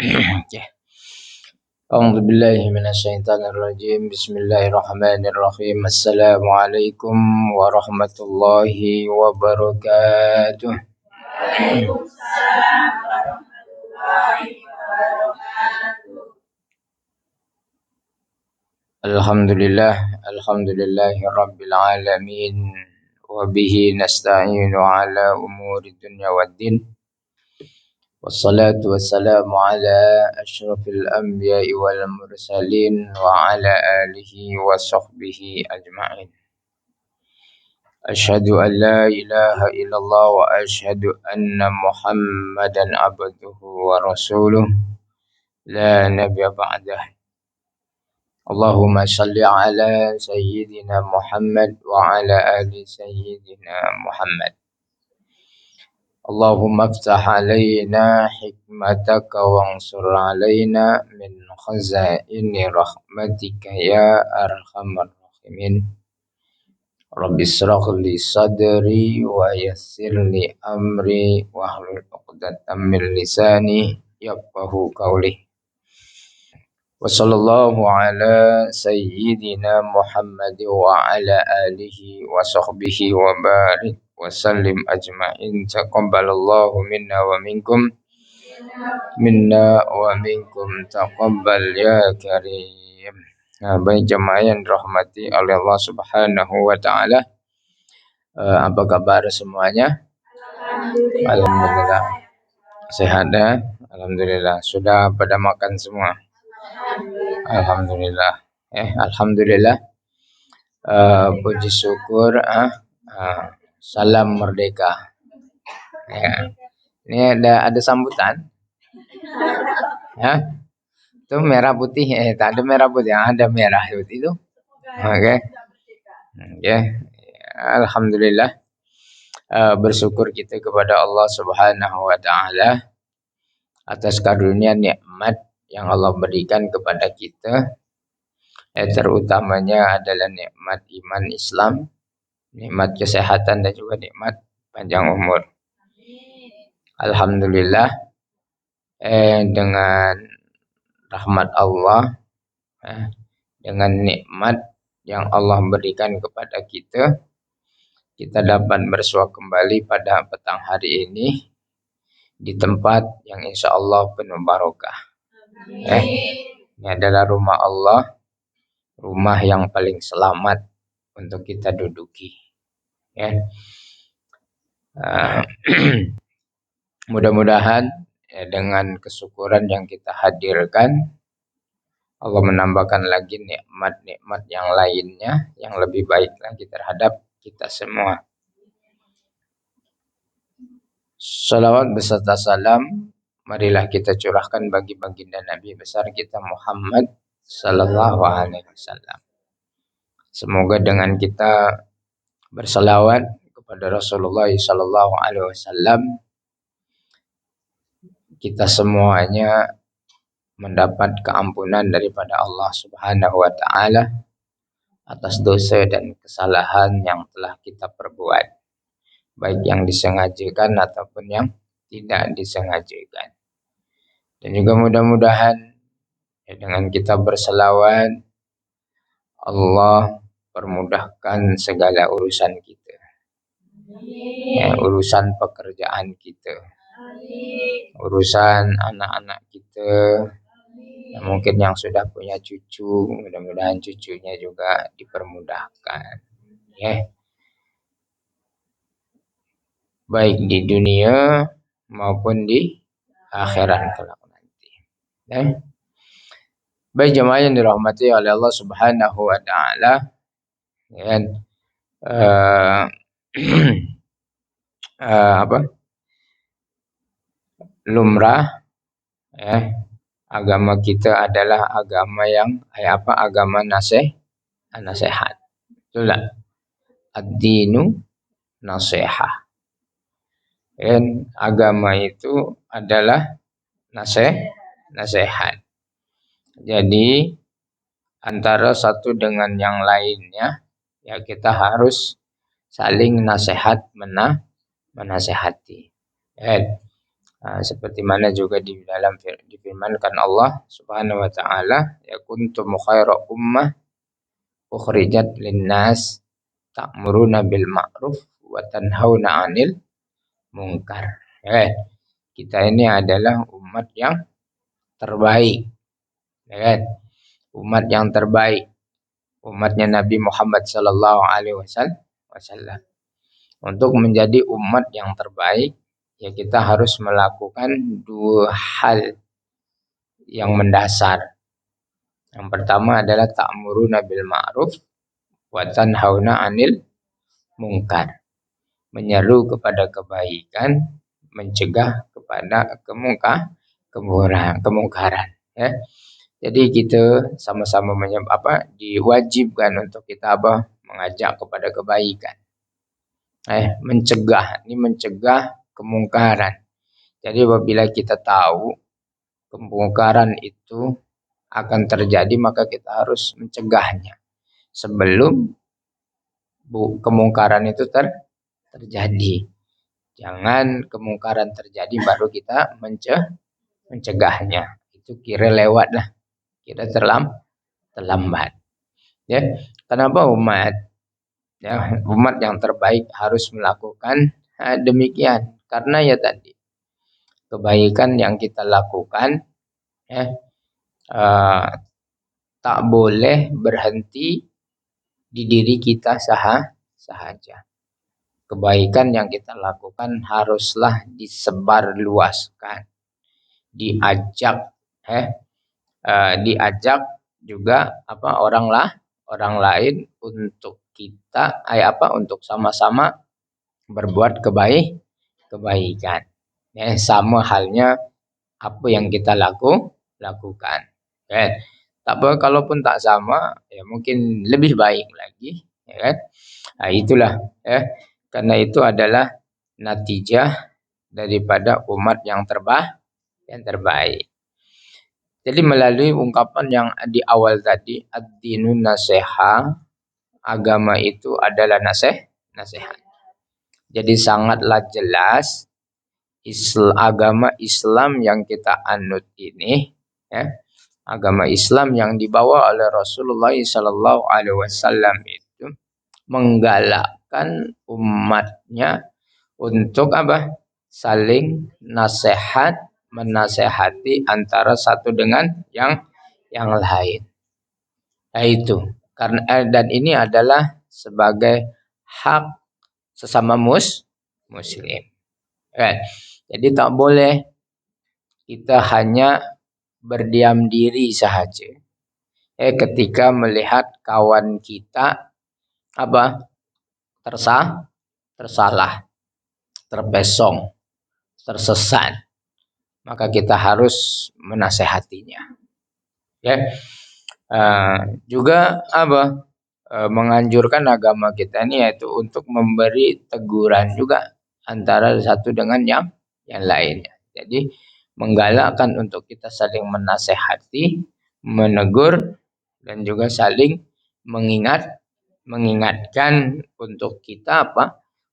Okay. A'udzu billahi minasyaitonir rajim. Bismillahirrahmanirrahim. Assalamualaikum warahmatullahi wabarakatuh. Alhamdulillahi rabbil alamin. Wa bihi nasta'inu ala umuri dunya waddin. Wassalatu wassalamu ala asyrafil anbiya'i wal mursalin wa ala alihi wa sahbihi ajma'in. Asyhadu an la ilaha illallah wa asyhadu anna Muhammadan abduhu wa rasuluh la nabiyya ba'dah. Allahumma salli ala sayyidina Muhammad wa ala ali sayyidina Muhammad. Allahumma aftah alaina hikmataka wansur alaina min khazaini rahmatika ya arhamar rahimin. Rabbi israh li sadri wa yassir li amri wahlul 'uqdatam min lisani yafqahu qawli. Wa sallallahu ala sayyidina Muhammad wa ala alihi wa sahbihi wa barik wa sallim ajma'in. Taqabbalallahu minna wa minkum taqabbal ya karim. Nah, baik jemaah yang dirahmati oleh Allah Subhanahu wa taala. Apa kabar semuanya? Alhamdulillah. Sehat ya? Alhamdulillah. Sudah pada makan semua? Alhamdulillah. Alhamdulillah. Puji syukur. Salam merdeka. Ya. Ini ada sambutan. Ya. Itu merah putih. Tak ada merah putih. Ada merah putih itu. Oke. Okay. Alhamdulillah. Bersyukur kita kepada Allah Subhanahu wa taala atas karunia nikmat yang Allah berikan kepada kita. Terutamanya adalah nikmat iman Islam, nikmat kesehatan dan juga nikmat panjang umur. Alhamdulillah, dengan rahmat Allah, dengan nikmat yang Allah berikan kepada kita, kita dapat bersua kembali pada petang hari ini di tempat yang insya Allah penuh barokah. Ini adalah rumah Allah, rumah yang paling selamat untuk kita duduki. Mudah-mudahan dengan kesyukuran yang kita hadirkan, Allah menambahkan lagi nikmat-nikmat yang lainnya yang lebih baik lagi terhadap kita semua. Salawat beserta salam marilah kita curahkan bagi baginda Nabi besar kita Muhammad sallallahu alaihi wasallam. Semoga dengan kita bersalawat kepada Rasulullah sallallahu alaihi wasallam, kita semuanya mendapat keampunan daripada Allah Subhanahu wa taala atas dosa dan kesalahan yang telah kita perbuat, baik yang disengajakan ataupun yang tidak disengajakan. Dan juga mudah-mudahan dengan kita berselawat, Allah permudahkan segala urusan kita, urusan pekerjaan kita, urusan anak-anak kita, mungkin yang sudah punya cucu, mudah-mudahan cucunya juga dipermudahkan, baik di dunia maupun di akhirat kelak nanti. Baik jemaah yang dirahmati oleh Allah Subhanahu wa taala, lumrah agama kita adalah agama yang agama nasihat. Betul tak? Ad-dinu nasihah. Agama itu adalah nasihat. Jadi antara satu dengan yang lainnya kita harus saling nasihat menasihati. Seperti mana juga di dalam difirmankan Allah Subhanahu wa taala, ya kuntum khaira ummah ukhrijat linnas ta'muruna bil ma'ruf wa tanhauna 'anil munkar. Kita ini adalah umat yang terbaik. Ya kan? Umat yang terbaik. Umatnya Nabi Muhammad sallallahu alaihi wasallam. Untuk menjadi umat yang terbaik, ya kita harus melakukan dua hal yang mendasar. Yang pertama adalah ta'muruna bil ma'ruf wa tanhauna 'anil munkar. Menyeru kepada kebaikan, mencegah kepada kemungkaran, ya. Jadi kita sama-sama diwajibkan untuk kita mengajak kepada kebaikan. Mencegah kemungkaran. Jadi apabila kita tahu kemungkaran itu akan terjadi, maka kita harus mencegahnya sebelum kemungkaran itu terjadi. Jangan kemungkaran terjadi baru kita mencegahnya. Itu kira lewat lah, kira terlambat. Ya, kenapa umat yang terbaik harus melakukan demikian? Karena ya tadi kebaikan yang kita lakukan tak boleh berhenti di diri kita sahaja. Kebaikan yang kita lakukan haruslah disebarluaskan, diajak juga orang lain untuk kita untuk sama-sama berbuat kebaikan. Sama halnya apa yang kita lakukan. Tapi kalaupun tak sama, ya mungkin lebih baik lagi, ya kan? Itulah, karena itu adalah natijah daripada umat yang terbaik. Jadi melalui ungkapan yang di awal tadi, ad-dinun nasiha, agama itu adalah nasihat. Jadi sangatlah jelas agama Islam yang kita anut ini, agama Islam yang dibawa oleh Rasulullah sallallahu alaihi wasallam itu menggalakkan umatnya untuk saling menasehati antara satu dengan yang lain. Itu karena dan ini adalah sebagai hak sesama muslim. Jadi tak boleh kita hanya berdiam diri sahaja. Ketika melihat kawan kita tersalah, terpesong, tersesat, maka kita harus menasehatinya. Juga menganjurkan agama kita ini yaitu untuk memberi teguran juga antara satu dengan yang lainnya. Jadi menggalakkan untuk kita saling menasehati, menegur, dan juga saling mengingatkan untuk kita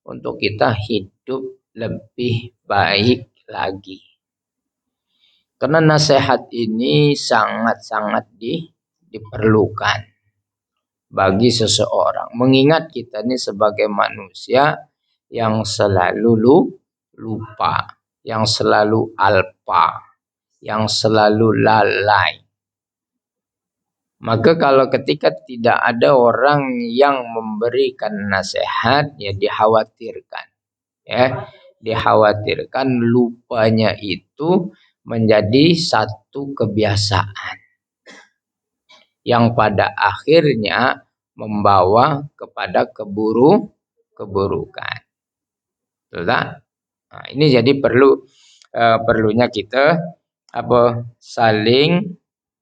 untuk kita hidup lebih baik lagi. Karena nasihat ini sangat-sangat diperlukan bagi seseorang. Mengingat kita ini sebagai manusia yang selalu lupa, yang selalu alpa, yang selalu lalai. Maka kalau ketika tidak ada orang yang memberikan nasihat, ya dikhawatirkan. Dikhawatirkan lupanya itu menjadi satu kebiasaan yang pada akhirnya membawa kepada keburukan. Betul tak? Ini jadi perlunya kita saling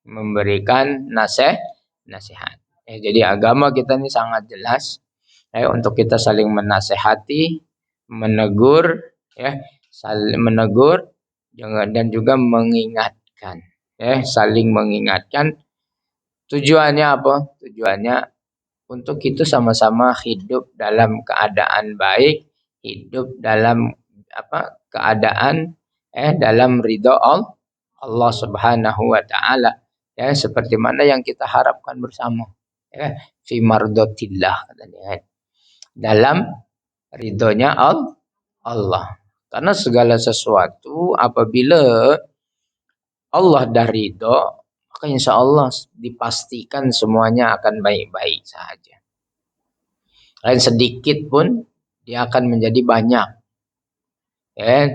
memberikan nasihat. Jadi agama kita ini sangat jelas untuk kita saling menasehati, menegur, saling menegur dan juga mengingatkan, saling mengingatkan. Tujuannya apa? Tujuannya untuk kita sama-sama hidup dalam keadaan baik, hidup dalam keadaan dalam ridha Allah Subhanahu wa taala, ya, seperti mana yang kita harapkan bersama, ya, fi mardatillah katanya, kan, dalam ridhonya Allah. Karena segala sesuatu apabila Allah dah ridho, maka insya Allah dipastikan semuanya akan baik-baik saja. Dan sedikit pun dia akan menjadi banyak. Ya,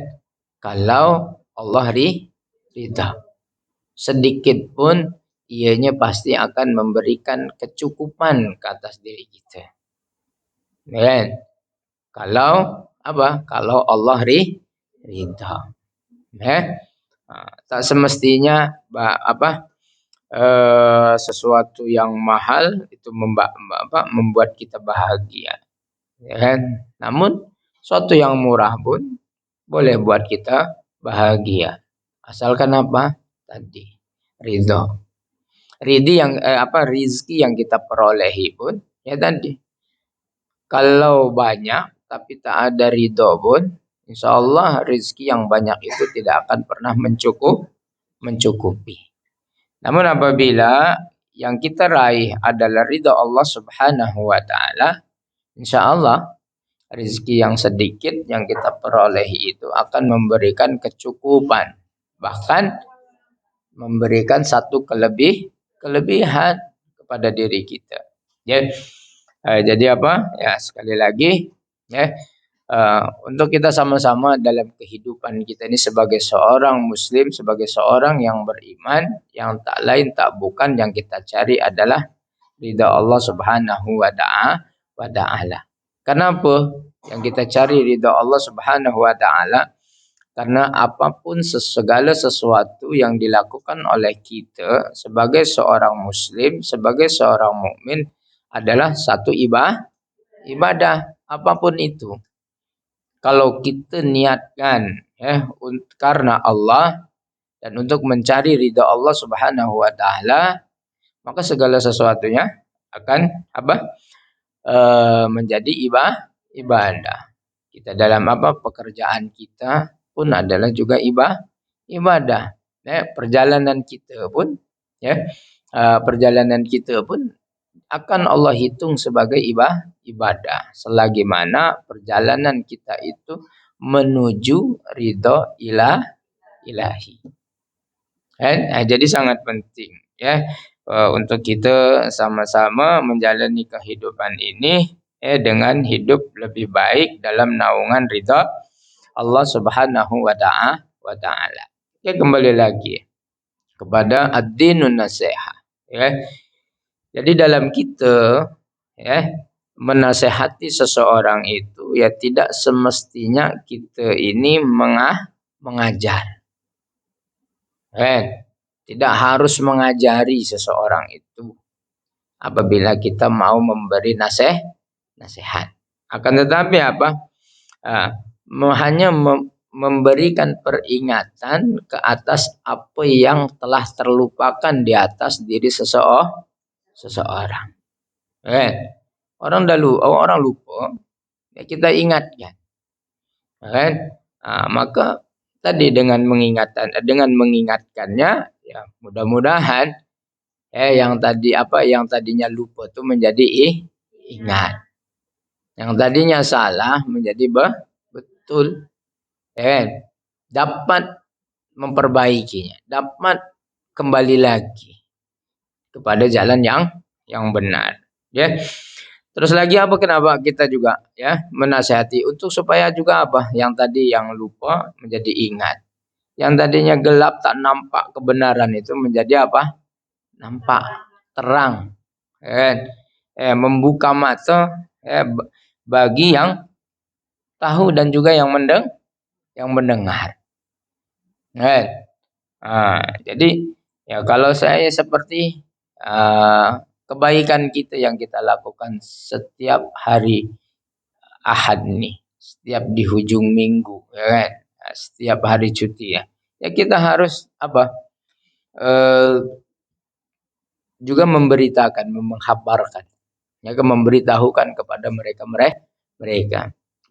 kalau Allah ridha, sedikit pun ianya pasti akan memberikan kecukupan ke atas diri kita. Ya, kalau apa? Kalau Allah ridha. Ya, tak semestinya sesuatu yang mahal itu membuat kita bahagia, ya kan? Namun sesuatu yang murah pun boleh buat kita bahagia, asalkan apa? Tadi ridho. Rizki yang kita perolehi pun, ya tadi, kalau banyak tapi tak ada ridho pun, insya Allah rizki yang banyak itu tidak akan pernah mencukupi. Namun apabila yang kita raih adalah ridha Allah Subhanahu wa taala, insyaallah rezeki yang sedikit yang kita perolehi itu akan memberikan kecukupan, bahkan memberikan satu kelebihan kepada diri kita. Ya. Jadi apa? Ya, sekali lagi, ya, untuk kita sama-sama dalam kehidupan kita ini sebagai seorang muslim, sebagai seorang yang beriman, yang tak lain tak bukan yang kita cari adalah ridha Allah Subhanahu wa taala. Kenapa yang kita cari ridha Allah Subhanahu wa taala? Karena apapun segala sesuatu yang dilakukan oleh kita sebagai seorang muslim, sebagai seorang mukmin adalah satu ibadah apapun itu. Kalau kita niatkan, ya, karena Allah dan untuk mencari ridha Allah Subhanahu wa taala, maka segala sesuatunya akan menjadi ibadah. Kita dalam pekerjaan kita pun adalah juga ibadah. Ya, perjalanan kita pun akan Allah hitung sebagai ibadah selagi mana perjalanan kita itu menuju ridho ilahi. Jadi sangat penting, ya, untuk kita sama-sama menjalani kehidupan ini dengan hidup lebih baik dalam naungan ridho Allah Subhanahu wa taala. Ya, kembali lagi kepada ad-dinun nasiha, ya. Jadi dalam kita, ya, menasehati seseorang itu, ya, tidak semestinya kita ini mengajar. Tidak harus mengajari seseorang itu apabila kita mau memberi nasihat. Akan tetapi hanya memberikan peringatan ke atas apa yang telah terlupakan di atas diri seseorang. Orang lupa, ya kita ingatkan. Maka tadi dengan mengingatkannya, ya, mudah-mudahan yang tadinya lupa itu menjadi ingat. Yang tadinya salah menjadi betul. Dapat memperbaikinya, dapat kembali lagi kepada jalan yang benar. Ya. Terus lagi kenapa kita juga, ya, menasihati untuk supaya juga yang tadi yang lupa menjadi ingat. Yang tadinya gelap tak nampak kebenaran itu menjadi nampak terang. Membuka mata bagi yang tahu dan juga yang mendengar. Jadi, ya, kalau saya seperti kebaikan kita yang kita lakukan setiap hari Ahad nih, setiap di hujung minggu, ya kan? Setiap hari cuti, ya. Ya, kita harus juga memberitakan, menghabarkan, ya, memberitahukan kepada mereka.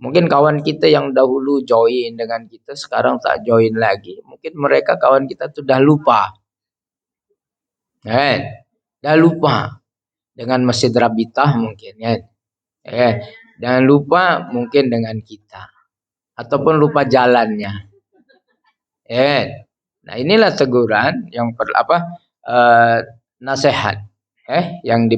Mungkin kawan kita yang dahulu join dengan kita sekarang tak join lagi. Mungkin mereka kawan kita tuh dah lupa. Dah lupa dengan Masjid Rabitah mungkin kan. Dan lupa mungkin dengan kita ataupun lupa jalannya. Nah, inilah teguran yang nasihat yang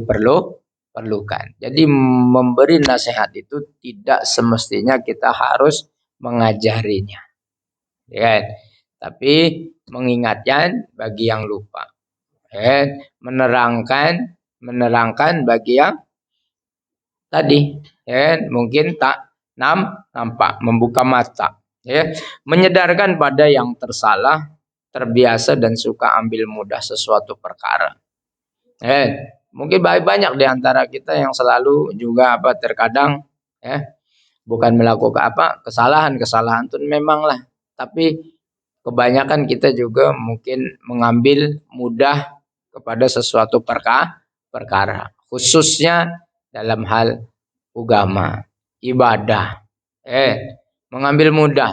perlukan. Jadi memberi nasihat itu tidak semestinya kita harus mengajarinya. Tapi mengingatkan bagi yang lupa. Menerangkan bagi yang tadi mungkin tak nampak, membuka mata, menyedarkan pada yang tersalah, terbiasa dan suka ambil mudah sesuatu perkara. Mungkin banyak di antara kita yang selalu juga terkadang bukan melakukan kesalahan itu memanglah, tapi kebanyakan kita juga mungkin mengambil mudah kepada sesuatu perkara, khususnya dalam hal agama, ibadah. Mengambil mudah.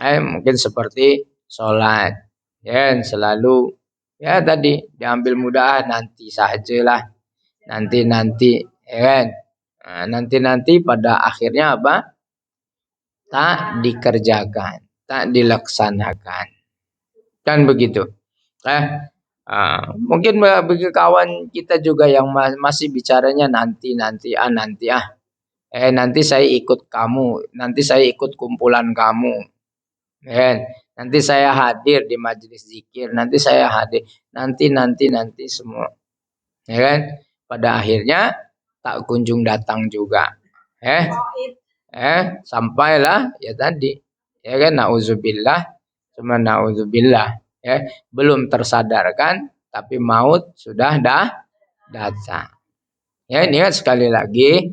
Mungkin seperti sholat. Selalu tadi diambil mudah, nanti sajalah. Nanti, nanti pada akhirnya tak dikerjakan, tak dilaksanakan. Kan begitu. Mungkin bagi kawan kita juga yang masih bicaranya nanti nanti saya ikut kamu, nanti saya ikut kumpulan kamu, nanti saya hadir di majelis zikir, nanti saya hadir, nanti semua, pada akhirnya tak kunjung datang juga, sampailah tadi, nauzubillah, cuma nauzubillah. Belum tersadarkan tapi maut sudah datang. Ingat sekali lagi,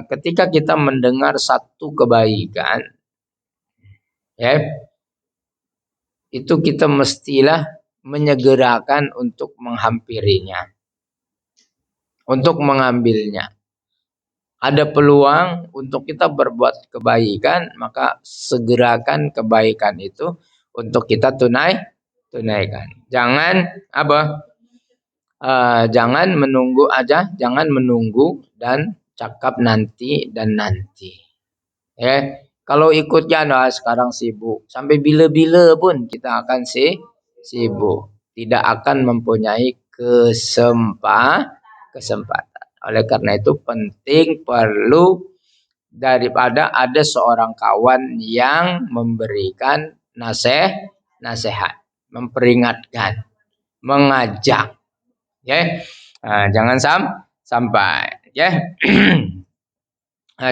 ketika kita mendengar satu kebaikan, itu kita mestilah menyegerakan untuk menghampirinya, untuk mengambilnya. Ada peluang untuk kita berbuat kebaikan, maka segerakan kebaikan itu untuk kita tunaikan. Jangan jangan menunggu dan cakap nanti. Kalau ikutnya sekarang sibuk, sampai bila-bila pun kita akan sibuk, tidak akan mempunyai kesempatan. Oleh karena itu penting, perlu daripada ada seorang kawan yang memberikan nasihat, memperingatkan, mengajak, jangan sampai,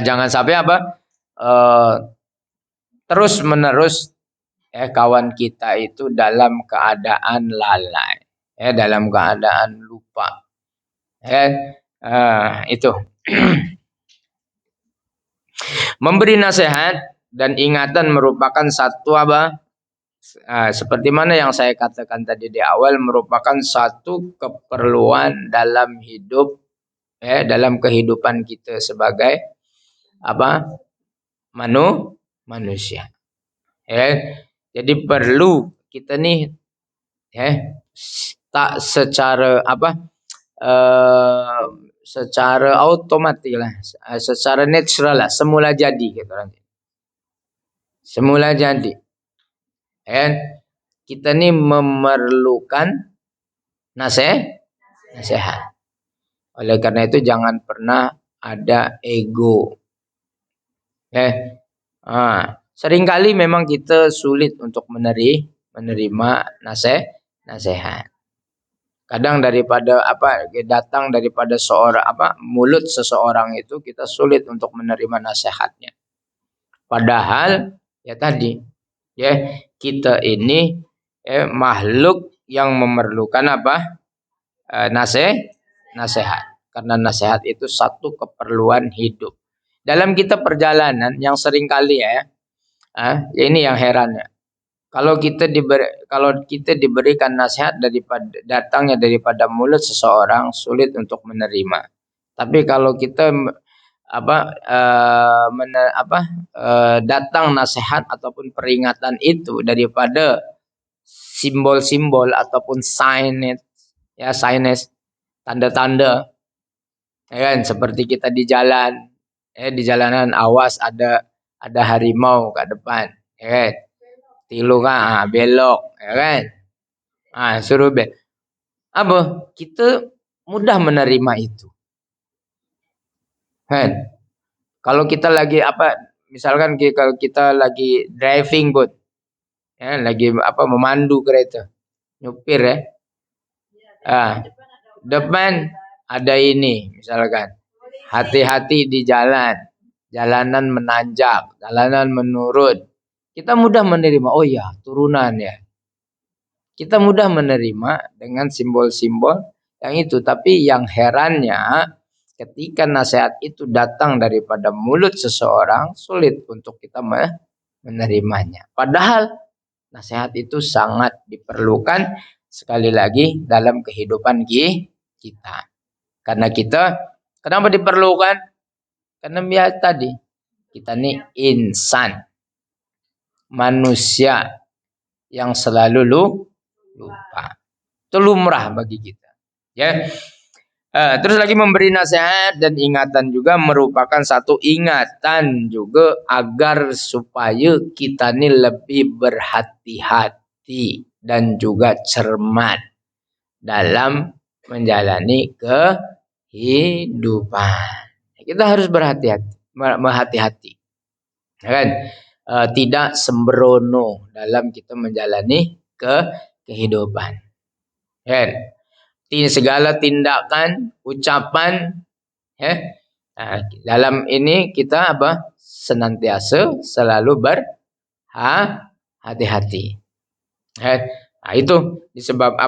jangan sampai terus menerus kawan kita itu dalam keadaan lalai, dalam keadaan lupa, itu. Memberi nasihat dan ingatan merupakan satu seperti mana yang saya katakan tadi di awal, merupakan satu keperluan dalam hidup, dalam kehidupan kita sebagai manusia. Jadi perlu kita nih tak secara secara otomatis lah, secara natural lah, semula jadi gitu nanti. Semula jadi. Kita ni memerlukan nasihat. Oleh karena itu jangan pernah ada ego. Seringkali memang kita sulit untuk menerima nasihat. Kadang daripada datang daripada mulut seseorang itu kita sulit untuk menerima nasihatnya. Padahal tadi kita ini makhluk yang memerlukan nasihat. Karena nasihat itu satu keperluan hidup. Dalam kita perjalanan yang seringkali ini yang herannya. Kalau kita diberikan nasihat datangnya daripada mulut seseorang, sulit untuk menerima. Tapi kalau kita datang nasihat ataupun peringatan itu daripada simbol-simbol ataupun signs, tanda-tanda, ya kan, seperti kita di jalan, di jalanan awas ada harimau kat depan, ya kan, tilu kan, belok, ya kan, suruh kita mudah menerima itu, kan. Kalau kita lagi misalkan kalau kita lagi driving bud, ya, lagi memandu kereta, nyupir ya, depan ada ini misalkan, hati-hati di jalan, jalanan menanjak, jalanan menurun, kita mudah menerima, oh ya turunan ya, kita mudah menerima dengan simbol-simbol yang itu. Tapi yang herannya ketika nasihat itu datang daripada mulut seseorang, sulit untuk kita menerimanya. Padahal nasihat itu sangat diperlukan sekali lagi dalam kehidupan kita. Karena kenapa diperlukan? Karena biar tadi kita ini insan, manusia yang selalu lupa. Itu lumrah bagi kita. Ya. Terus lagi memberi nasihat dan ingatan juga merupakan satu ingatan juga agar supaya kita ini lebih berhati-hati dan juga cermat dalam menjalani kehidupan. Kita harus berhati-hati, ya kan? Tidak sembrono dalam kita menjalani kehidupan. Ya. Segala tindakan, ucapan, ya. Dalam ini kita senantiasa selalu berhati-hati. Ya. Itu disebab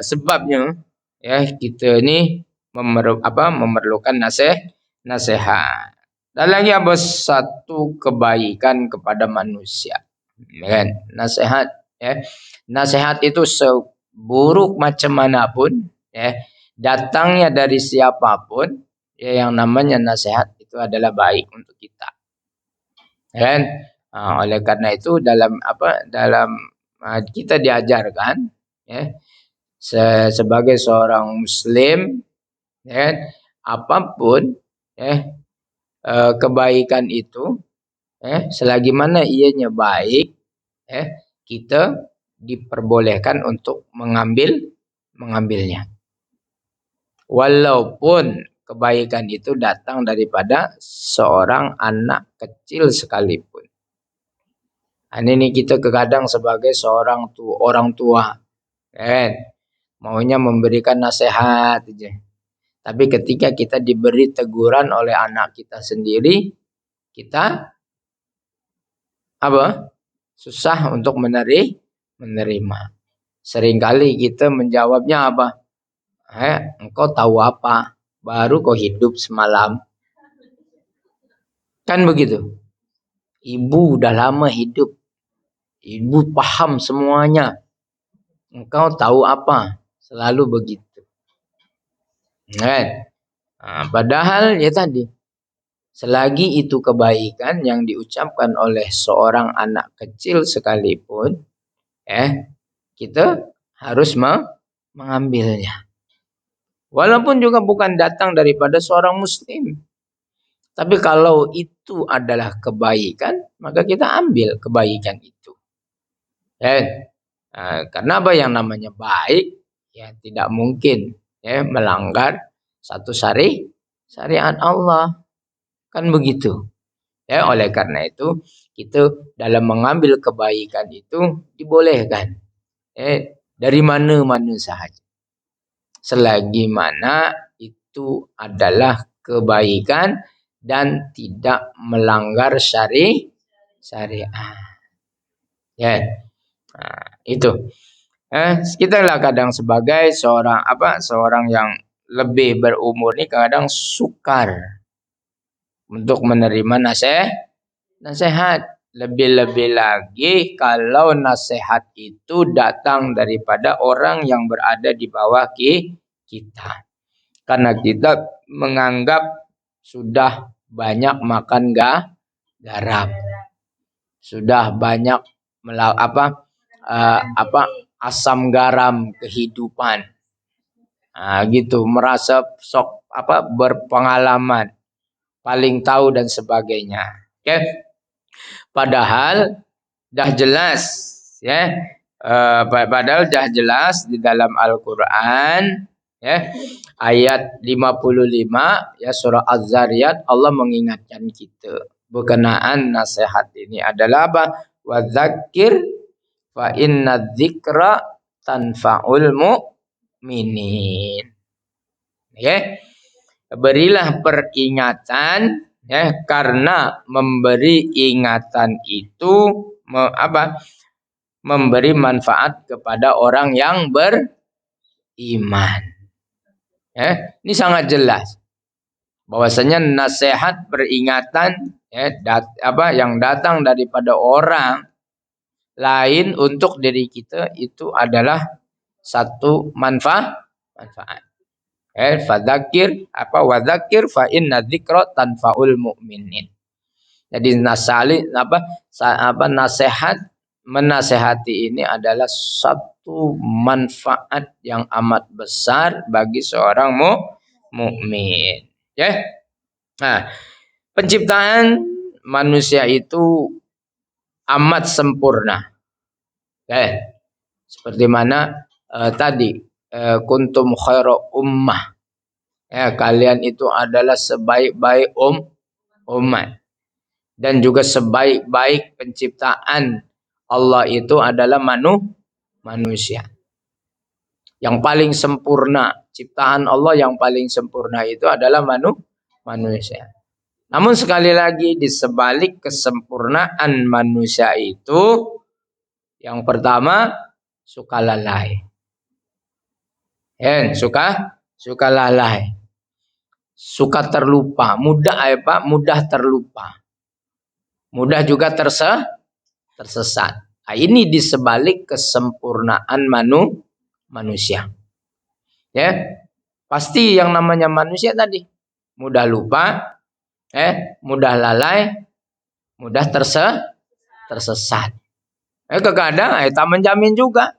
sebabnya ya kita ini memerlukan nasihat. Dan lagi satu kebaikan kepada manusia. Ya kan? Nasihat, ya. Nasihat itu buruk macam manapun, ya, datangnya dari siapapun, ya, yang namanya nasihat itu adalah baik untuk kita, kan? Oleh karena itu dalam kita diajarkan, ya, sebagai seorang muslim, ya, apapun, ya, kebaikan itu, selagi mana ianya baik, kita diperbolehkan untuk mengambilnya. Walaupun kebaikan itu datang daripada seorang anak kecil sekalipun. Ini kita kadang sebagai orang tua, kan, maunya memberikan nasihat aja. Tapi ketika kita diberi teguran oleh anak kita sendiri, kita susah untuk menerima. Seringkali kita menjawabnya engkau tahu apa? Baru kau hidup semalam. Kan begitu. Ibu udah lama hidup. Ibu paham semuanya. Engkau tahu apa? Selalu begitu. Padahal ya tadi, selagi itu kebaikan yang diucapkan oleh seorang anak kecil sekalipun, kita harus mengambilnya. Walaupun juga bukan datang daripada seorang muslim. Tapi kalau itu adalah kebaikan, maka kita ambil kebaikan itu. Karena yang namanya baik, ya tidak mungkin melanggar satu syariat Allah. Kan begitu. Oleh karena itu, kita dalam mengambil kebaikan itu dibolehkan. Dari mana-mana sahaja. Selagi mana itu adalah kebaikan dan tidak melanggar syariat. Itu. Kita lah kadang sebagai seorang yang lebih berumur ini kadang sukar untuk menerima nasihat. Lebih-lebih lagi kalau nasihat itu datang daripada orang yang berada di bawah kita. Karena kita menganggap sudah banyak makan garam, sudah banyak asam garam kehidupan. Nah, gitu, merasa sok berpengalaman, paling tahu dan sebagainya. Oke. Padahal dah jelas ya. Padahal dah jelas di dalam Al-Qur'an ya, ayat 55 ya, surah Az-Zariyat, Allah mengingatkan kita berkenaan nasihat ini adalah apa? Wa dzakir fa inna dzikra tanfa'ul mu'minin. Ya. Berilah peringatan ya, karena memberi ingatan itu memberi manfaat kepada orang yang beriman. Ya, ini sangat jelas bahwasanya nasihat peringatan ya, yang datang daripada orang lain untuk diri kita itu adalah satu manfaat. Fadzakir wadzakir fa inna dzikra tanfaul mu'minin. Jadi nasihat menasehati ini adalah satu manfaat yang amat besar bagi seorang mukmin. Ya. Nah, penciptaan manusia itu amat sempurna. Ya. Seperti mana tadi kuntum khairu ummah. Ya, kalian itu adalah sebaik-baik umat. Dan juga sebaik-baik penciptaan Allah itu adalah manusia. Yang paling sempurna, ciptaan Allah yang paling sempurna itu adalah manusia. Namun sekali lagi, di sebalik kesempurnaan manusia itu, yang pertama suka lalai. Suka lalai. Suka terlupa, mudah terlupa. Mudah juga tersesat. Nah, ini di sebalik kesempurnaan manusia. Ya, pasti yang namanya manusia tadi mudah lupa, mudah lalai, mudah tersesat. Kadang tak menjamin juga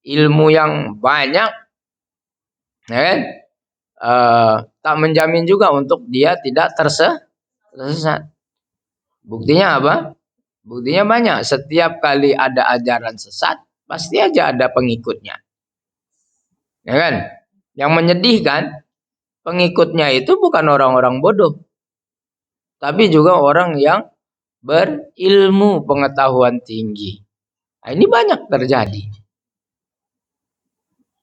ilmu yang banyak, tak menjamin juga untuk dia tidak tersesat. Buktinya apa? Buktinya banyak. Setiap kali ada ajaran sesat, pasti aja ada pengikutnya. Ya kan? Yang menyedihkan, pengikutnya itu bukan orang-orang bodoh, tapi juga orang yang berilmu, pengetahuan tinggi. Nah, ini banyak terjadi.